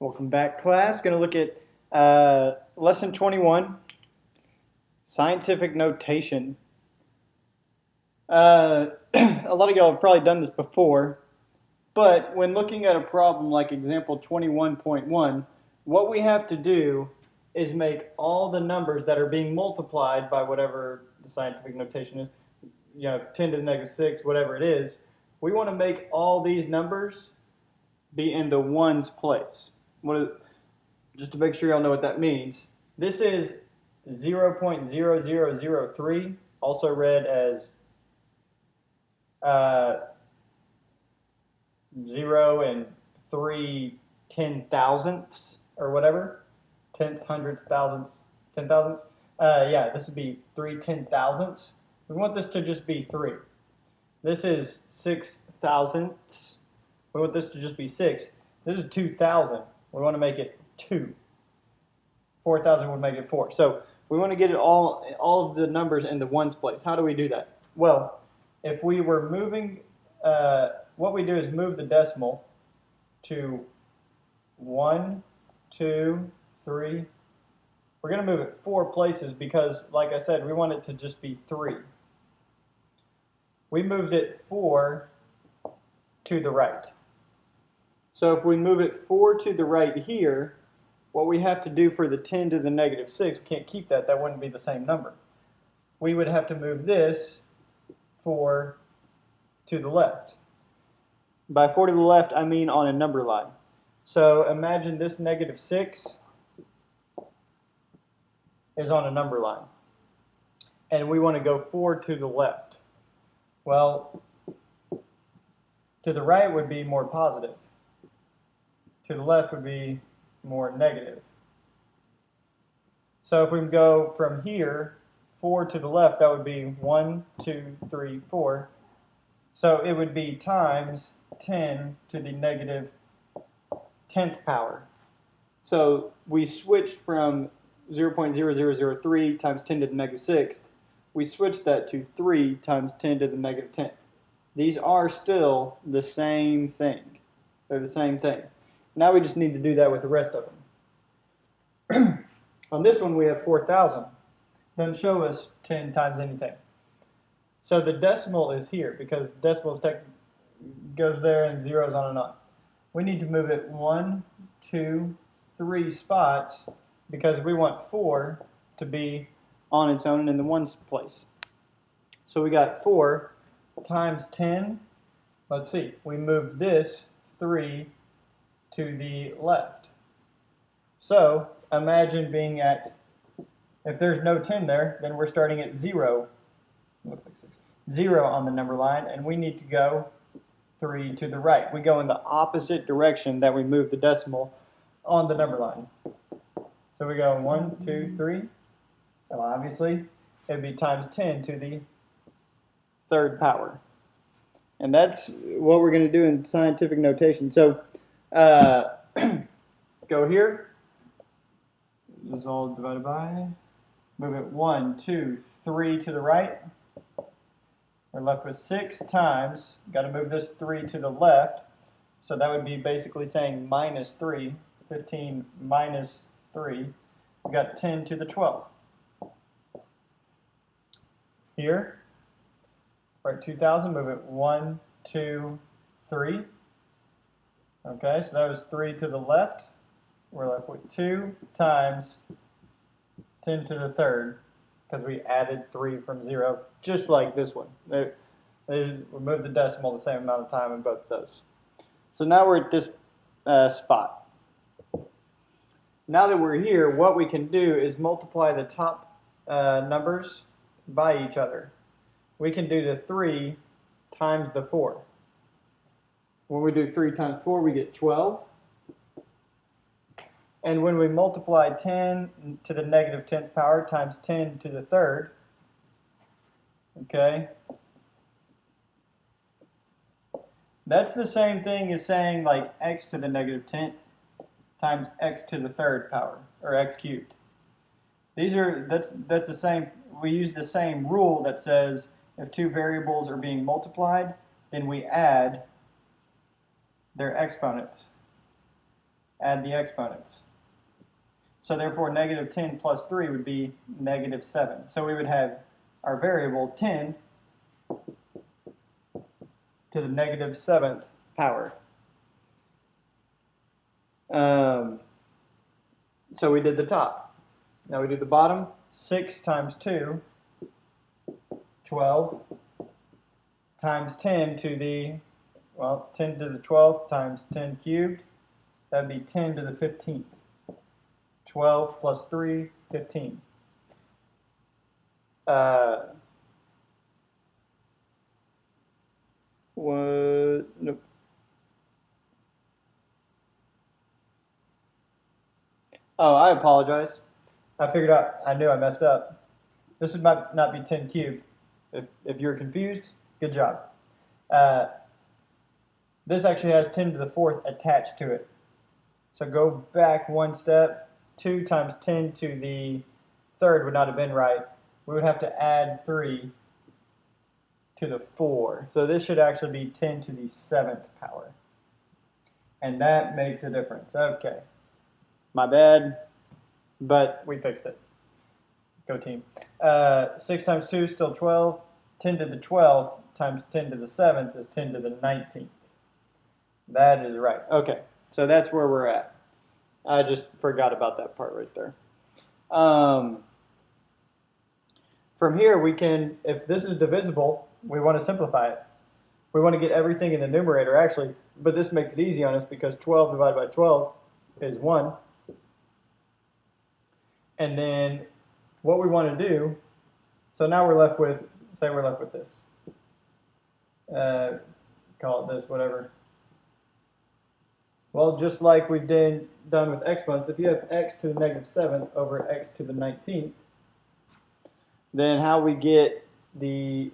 Welcome back, class. Going to look at lesson 21, scientific notation. A lot of y'all have probably done this before, but when looking at a problem like example 21.1, what we have to do is make all the numbers that are being multiplied by whatever the scientific notation is, 10 to the negative 6, whatever it is, we want to make all these numbers be in the ones place. Just to make sure y'all know what that means, this is 0.0003, also read as 0 and 3/10,000ths or whatever, tenths, hundredths, thousandths, 10,000ths. Yeah, this would be 3/10,000ths. We want this to just be 3. This is 6,000ths. We want this to just be 6. This is 2,000. We want to make it 2. 4,000 would make it 4. So we want to get it all of the numbers in the ones place. How do we do that? Well, if we were moving, what we do is move the decimal to 1, 2, 3. We're going to move it 4 places because, like I said, we want it to just be 3. We moved it 4 to the right. So if we move it 4 to the right here, what we have to do for the 10 to the negative 6, we can't keep that, that wouldn't be the same number. We would have to move this 4 to the left. By 4 to the left, I mean on a number line. So imagine this negative 6 is on a number line. And we want to go 4 to the left. Well, to the right would be more positive. To the left would be more negative. So if we go from here, 4 to the left, that would be 1, 2, 3, 4. So it would be times 10 to the negative 10th power. So we switched from 0.0003 times 10 to the negative 6th. We switched that to 3 times 10 to the negative 10th. These are still the same thing. They're the same thing. Now we just need to do that with the rest of them. On this one we have 4,000. Doesn't show us 10 times anything. So the decimal is here because the decimal goes there and zeros on and on. We need to move it 1, 2, 3 spots because we want 4 to be on its own in the ones place. So we got 4 times 10. Let's see, we moved this 3 to the left. So imagine being at, if there's no 10 there, then we're starting at 0. Looks like 6. 0 on the number line, and we need to go 3 to the right. We go in the opposite direction that we move the decimal on the number line. So we go 1, 2, 3. So obviously, it'd be times 10 to the third power. And that's what we're going to do in scientific notation. So go here. This is all divided by. Move it 1, 2, 3 to the right. We're left with 6 times. Got to move this 3 to the left. So that would be basically saying minus 3. 15 minus 3. We got 10 to the 12th. Here, we're at 2,000. Move it 1, 2, 3. Okay, so that was 3 to the left. We're left with 2 times 10 to the third, because we added 3 from 0, just like this one. We moved the decimal the same amount of time in both of those. So now we're at this spot. Now that we're here, what we can do is multiply the top numbers by each other. We can do the 3 times the 4. When we do 3 times 4, we get 12. And when we multiply 10 to the negative 10th power times 10 to the third, okay, that's the same thing as saying like x to the negative 10th times x to the third power, or x cubed. That's the same. We use the same rule that says if two variables are being multiplied, then we add their exponents add the exponents. So therefore, negative 10 plus 3 would be negative 7. So we would have our variable 10 to the negative 7th power. So we did the top. Now we do the bottom. 6 times 2, 12, times 10 to the, well, 10 to the 12th times 10 cubed. That would be 10 to the 15th. 12 plus 3, 15. Nope. Oh, I apologize. I figured out, I knew I messed up. This would not be 10 cubed. If you're confused, good job. This actually has 10 to the 4th attached to it. So go back one step. 2 times 10 to the 3rd would not have been right. We would have to add 3 to the 4. So this should actually be 10 to the 7th power. And that makes a difference. Okay. My bad, but we fixed it. Go team. 6 times 2 is still 12. 10 to the 12th times 10 to the 7th is 10 to the 19th. That is right. Okay, so that's where we're at. I just forgot about that part right there. From here, we can, if this is divisible, we want to simplify it. We want to get everything in the numerator, actually, but this makes it easy on us because 12 divided by 12 is 1. And then what we want to do, so now we're left with, say we're left with this. Call it this, whatever. Well, just like we've done with exponents, if you have x to the negative 7th over x to the 19th, then how we get the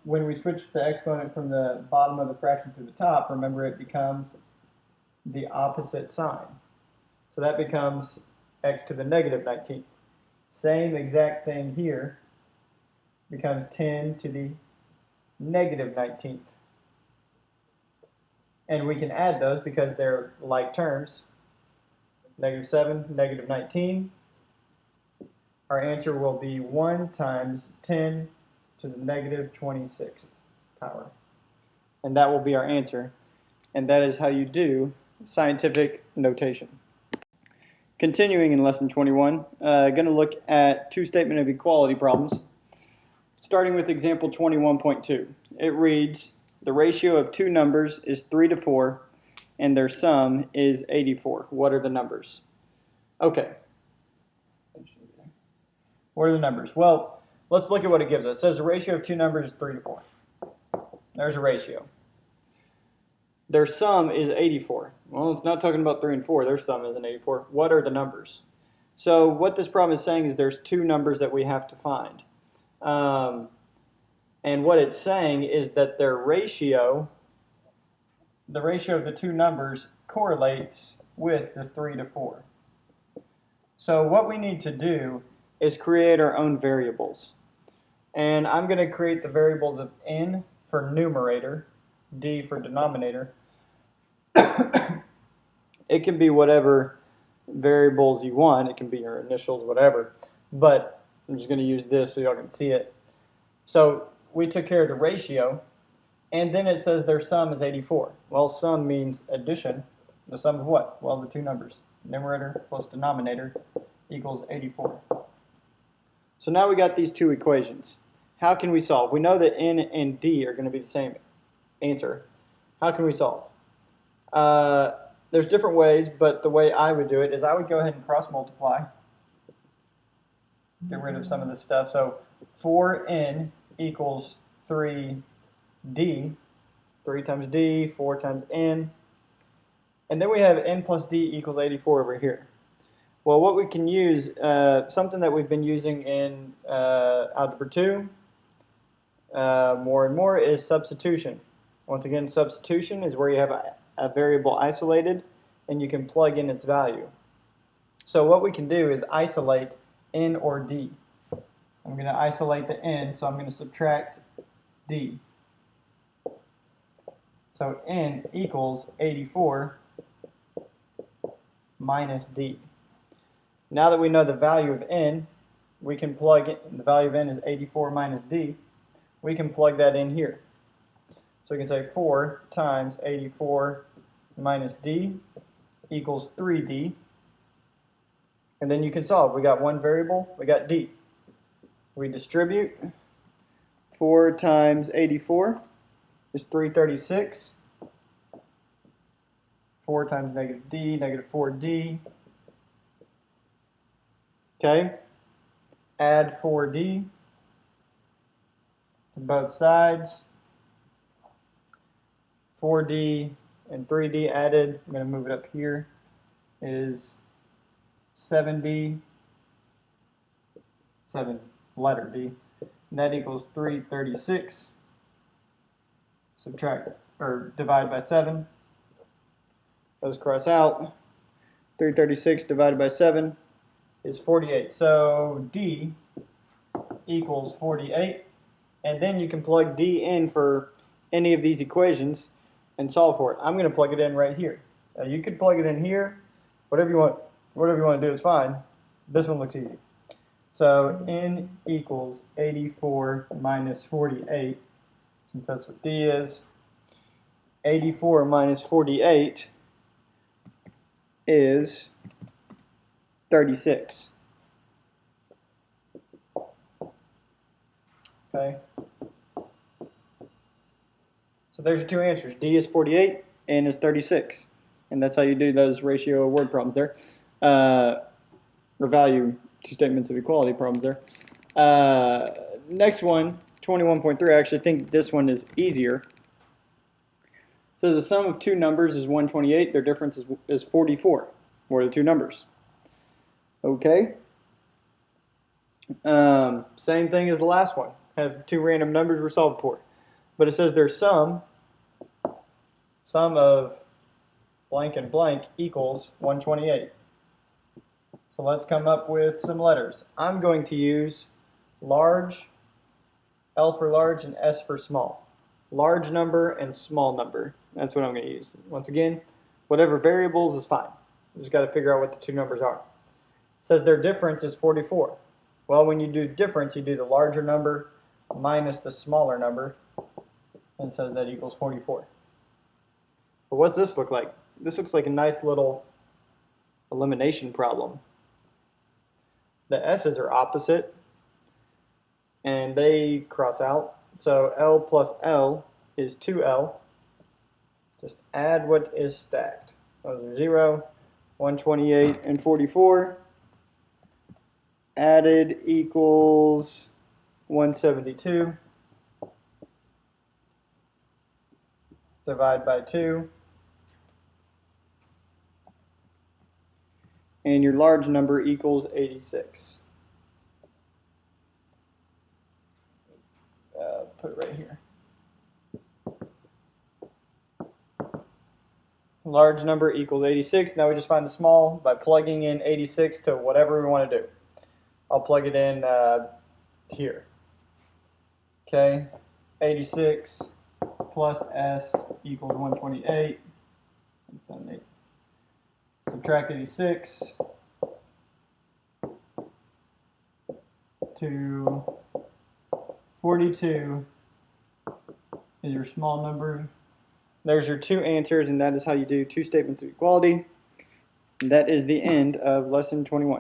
when we switch the exponent from the bottom of the fraction to the top, remember it becomes the opposite sign. So that becomes x to the negative 19th. Same exact thing here becomes 10 to the negative 19th. And we can add those because they're like terms. Negative 7, negative 19. Our answer will be 1 times 10 to the negative 26th power. And that will be our answer. And that is how you do scientific notation. Continuing in lesson 21, going to look at two statement of equality problems. Starting with example 21.2. It reads, the ratio of two numbers is 3 to 4, and their sum is 84. What are the numbers? Okay. What are the numbers? Well, let's look at what it gives us. It says the ratio of two numbers is 3 to 4. There's a ratio. Their sum is 84. Well, it's not talking about 3 and 4. Their sum isn't 84. What are the numbers? So what this problem is saying is there's two numbers that we have to find. And what it's saying is that their ratio, the ratio of the two numbers correlates with the 3 to 4. So what we need to do is create our own variables. And I'm going to create the variables of n for numerator, d for denominator. It can be whatever variables you want. It can be your initials, whatever. But I'm just going to use this so y'all can see it. So we took care of the ratio, and then it says their sum is 84. Well, sum means addition. The sum of what? Well, the two numbers. Numerator plus denominator equals 84. So now we got these two equations. How can we solve? We know that n and d are going to be the same answer. How can we solve? There's different ways, but the way I would do it is I would go ahead and cross multiply. Get rid of some of this stuff. So 4n equals 3d. 3 times d, 4 times n. And then we have n plus d equals 84 over here. Well, what we can use, something that we've been using in Algebra 2 more and more is substitution. Once again, substitution is where you have a variable isolated and you can plug in its value. So what we can do is isolate n or d. I'm going to isolate the n, so I'm going to subtract d. So n equals 84 minus d. Now that we know the value of n, we can plug in, the value of n is 84 minus d, we can plug that in here. So we can say 4 times 84 minus d equals 3d. And then you can solve. We got one variable, we got d. We distribute. 4 times 84 is 336. 4 times negative d, negative 4d. Okay. Add 4d to both sides. 4d and 3d added, I'm going to move it up here, is 7d, 7 letter d, and that equals 336. Subtract, or divide by 7. Those cross out. 336 divided by 7 is 48. So d equals 48. And then you can plug d in for any of these equations and solve for it. I'm going to plug it in right here. You could plug it in here. Whatever you want to do is fine. This one looks easy. So n equals 84 minus 48, since that's what d is. 84 minus 48 is 36. Okay. So there's your two answers. D is 48, N is 36. And that's how you do those ratio word problems there. Or value two statements of equality problems there. Next one, 21.3. I actually think this one is easier. It says the sum of two numbers is 128. Their difference is 44. What are the two numbers? Okay. Same thing as the last one. Have two random numbers we're solved for. But it says their sum of blank and blank equals 128. So let's come up with some letters. I'm going to use large, L for large, and S for small. Large number and small number. That's what I'm going to use. Once again, whatever variables is fine. You just got to figure out what the two numbers are. It says their difference is 44. Well, when you do difference, you do the larger number minus the smaller number, and says that equals 44. But what's this look like? This looks like a nice little elimination problem. The S's are opposite, and they cross out. So L plus L is 2L. Just add what is stacked. Those are 0, 128, and 44. Added equals 172. Divide by 2. And your large number equals 86. Put it right here. Large number equals 86. Now we just find the small by plugging in 86 to whatever we want to do. I'll plug it in here. Okay, 86 plus S equals 128. Subtract 86 to 42 is your small number. There's your two answers, and that is how you do two statements of equality. And that is the end of lesson 21.